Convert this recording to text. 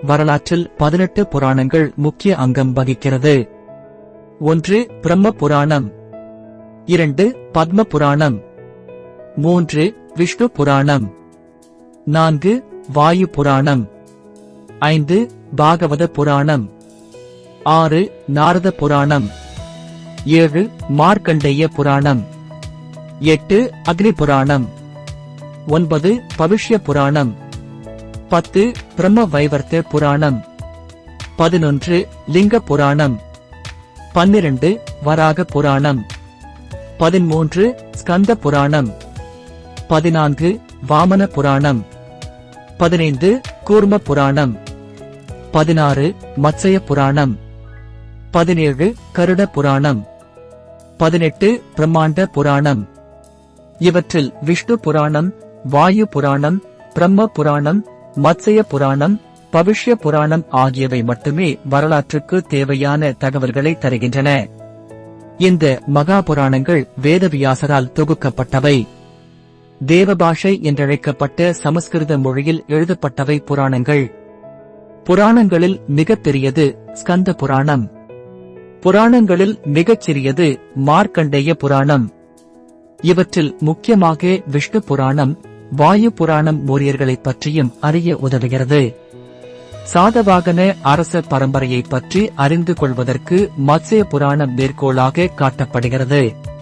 வரலாற்றில் 18 புராணங்கள் முக்கிய அங்கம் வகிக்கிறது. 1. பிரம்ம புராணம், 2. பத்ம புராணம், 3. விஷ்ணு புராணம், 4. வாயு புராணம், 5. பாகவத புராணம், 6. நாரத புராணம், 7. மார்க்கண்டேய புராணம், 8. அக்னி புராணம், 9. பவிஷ்ய புராணம், 10. பிரம்ம வைவர்த்த புராணம், 11. லிங்க புராணம், 12. வராக புராணம், 13. ஸ்கந்த புராணம், 14. வாமன புராணம், 15. கூர்ம புராணம், 16. மத்ஸ்ய புராணம், 17. கருட புராணம், 18. பிரம்மாண்ட புராணம். இவற்றில் விஷ்ணு புராணம், வாயு புராணம், பிரம்ம புராணம், மத்ஸ்ய புராணம், பவிஷ்ய புராணம் ஆகியவை மட்டுமே வரலாற்றுக்கு தேவையான தகவல்களை தருகின்றன. இந்த மகாபுராணங்கள் வேதவியாசரால் தொகுக்கப்பட்டவை. தேவபாஷை என்றழைக்கப்பட்ட சமஸ்கிருத மொழியில் எழுதப்பட்டவை புராணங்கள். புராணங்களில் மிகப்பெரியது ஸ்கந்த புராணம். புராணங்களில் மிகச் சிறியது மார்க்கண்டேய புராணம். இவற்றில் முக்கியமாக விஷ்ணு புராணம், வாயு புராணம் மௌரியர்களைப் பற்றியும் அறிய உதவுகிறது. சாதவாகன அரச பரம்பரையைப் பற்றி அறிந்து கொள்வதற்கு மத்ஸ்ய புராணம் மேற்கோளாக காட்டப்படுகிறது.